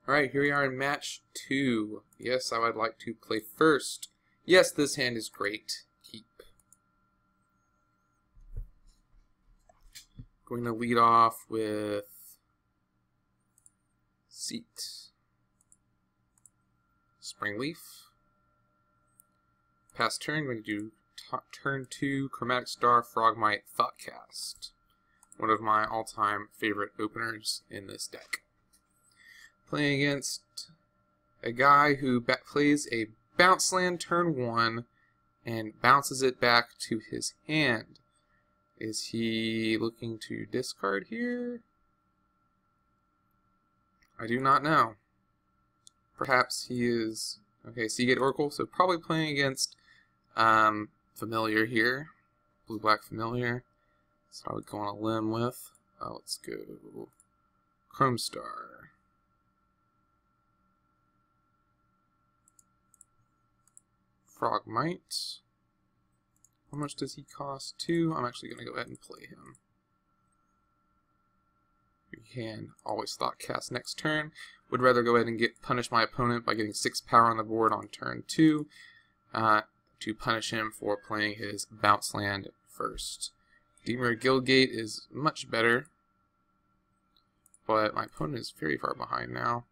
Alright, here we are in match 2. Yes, I would like to play first. Yes, this hand is great. Keep. Going to lead off with Seat. Springleaf. Pass turn, going to do turn 2, Chromatic Star, Frogmite, Thoughtcast. One of my all-time favorite openers in this deck. Playing against a guy who plays a bounce land turn 1 and bounces it back to his hand. Is he looking to discard here? I do not know. Perhaps he is... Okay, Seagate Oracle, so probably playing against Familiar here. Blue-black Familiar. So I would go on a limb with. Let's go Chrome Star. Frogmite. How much does he cost? 2. I'm actually going to go ahead and play him. You can always Thoughtcast next turn. Would rather go ahead and punish my opponent by getting 6 power on the board on turn 2 to punish him for playing his bounce land first. Deemer Guildgate is much better, but my opponent is very far behind now.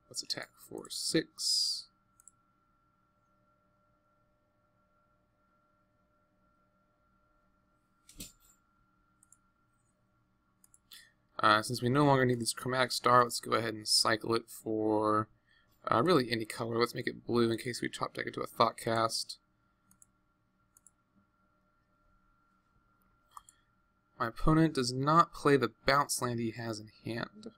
Let's attack for 6. Since we no longer need this Chromatic Star, let's go ahead and cycle it for really any color. Let's make it blue in case we top deck it to a Thoughtcast. My opponent does not play the bounce land he has in hand,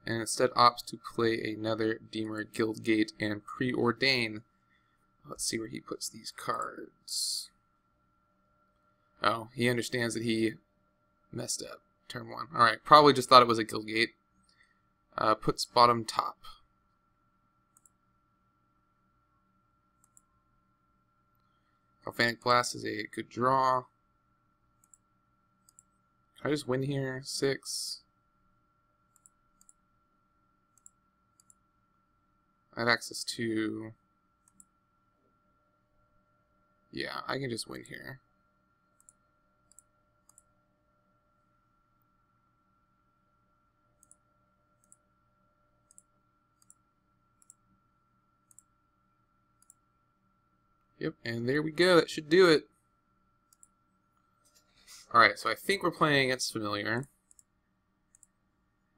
and instead opts to play another Deemer Guildgate and Preordain. Let's see where he puts these cards. Oh, he understands that he messed up. Turn 1. Alright, probably just thought it was a Guildgate. Puts bottom top. Galvanic Blast is a good draw. Can I just win here? 6. I have access to... Yeah, I can just win here. Yep, and there we go. That should do it. Alright, so I think we're playing against Familiar.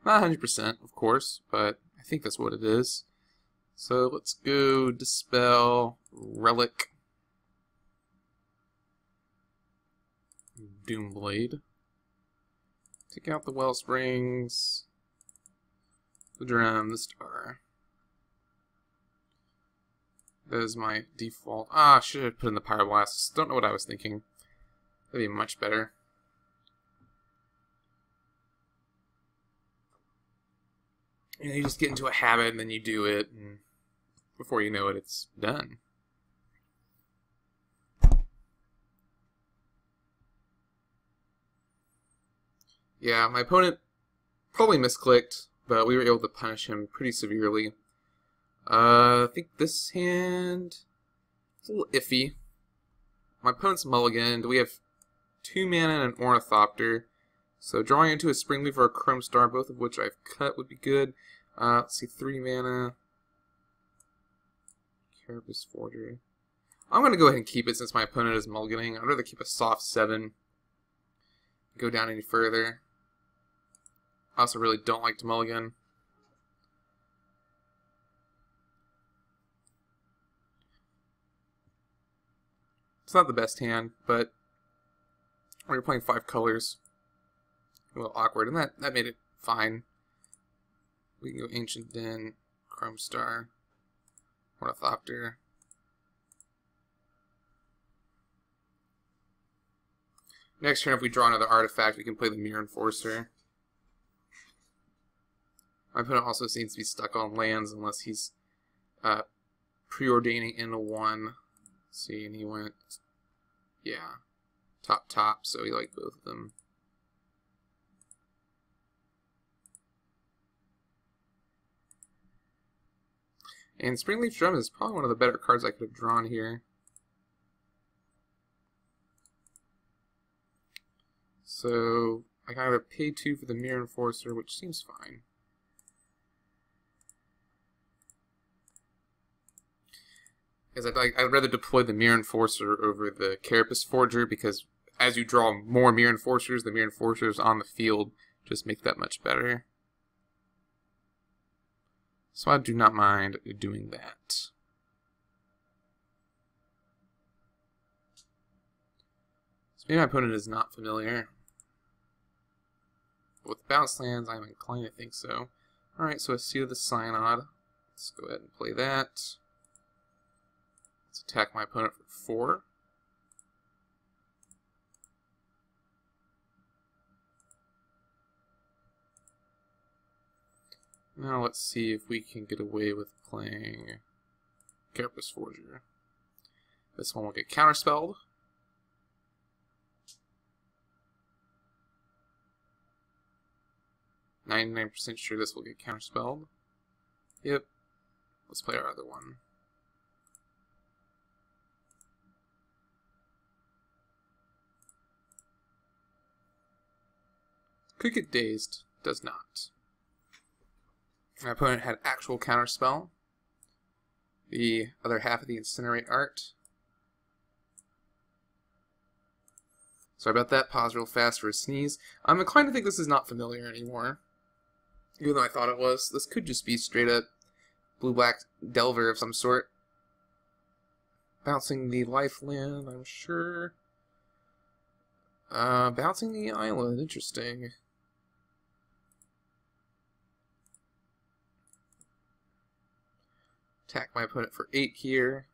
Not 100%, of course, but I think that's what it is. So let's go Dispel, Relic, Doomblade. Take out the Wellsprings, the Drum, the Star. That is my default. I should have put in the Pyroblast. Don't know what I was thinking. That'd be much better. You know, you just get into a habit and then you do it, and before you know it, it's done. Yeah, my opponent probably misclicked, but we were able to punish him pretty severely. I think this hand is a little iffy. My opponent's mulliganed. We have 2 mana and an Ornithopter. So drawing into a Springleaf or a Chrome Star, both of which I've cut, would be good. Let's see, 3 mana. Carapace Forger. I'm going to go ahead and keep it since my opponent is mulliganing. I'd rather keep a soft 7. Go down any further. I also really don't like to mulligan. It's not the best hand, but when you're playing 5 colors, a little awkward, and that made it fine. We can go Ancient Den, Chrome Star, Ornithopter. Next turn, if we draw another artifact, we can play the Mirror Enforcer. My opponent also seems to be stuck on lands unless he's preordaining into 1. See, and he went, yeah, top, so he liked both of them. And Springleaf Drum is probably one of the better cards I could have drawn here. So I can either pay 2 for the Mirror Enforcer, which seems fine. Because I'd rather deploy the Mirror Enforcer over the Carapace Forger, because as you draw more Mirror Enforcers, the Mirror Enforcers on the field just make that much better. So I do not mind doing that. So maybe my opponent is not familiar. But with bounce lands, I'm inclined to think so. Alright, so I see the Synod. Let's go ahead and play that. Let's attack my opponent for 4. Now let's see if we can get away with playing Carapace Forger. This one will get counterspelled. 99% sure this will get counterspelled. Yep. Let's play our other one. Could get dazed. Does not. My opponent had actual counterspell. The other half of the Incinerate art. Sorry about that. Pause real fast for a sneeze. I'm inclined to think this is not familiar anymore. Even though I thought it was. This could just be straight up blue-black Delver of some sort. Bouncing the life land, I'm sure. Bouncing the island. Interesting. Attack my opponent for 8 here.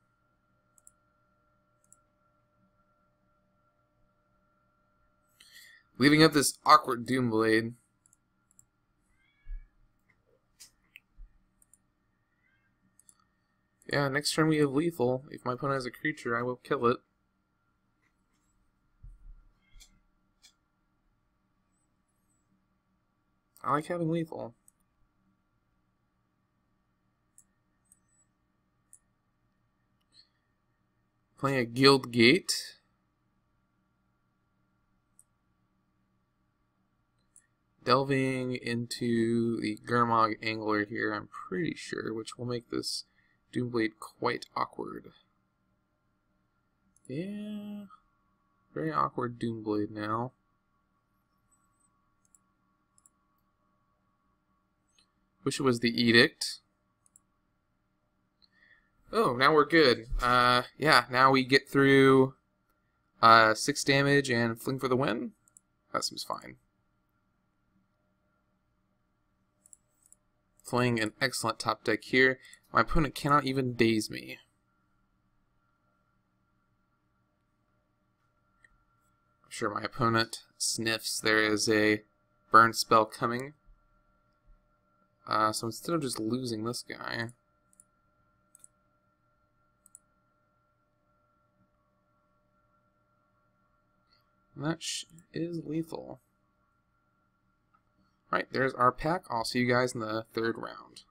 Leaving up this awkward Doomblade. Yeah, next turn we have lethal. If my opponent has a creature, I will kill it. I like having lethal. Playing a Guild Gate. Delving into the Gurmag Angler here, I'm pretty sure, which will make this Doomblade quite awkward. Yeah, very awkward Doomblade now. Wish it was the Edict. Oh, now we're good. Yeah, now we get through 6 damage and fling for the win. That seems fine. Playing an excellent top deck here. My opponent cannot even daze me. I'm sure my opponent sniffs there is a burn spell coming. So instead of just losing this guy, that is lethal. Alright, there's our pack. I'll see you guys in the 3rd round.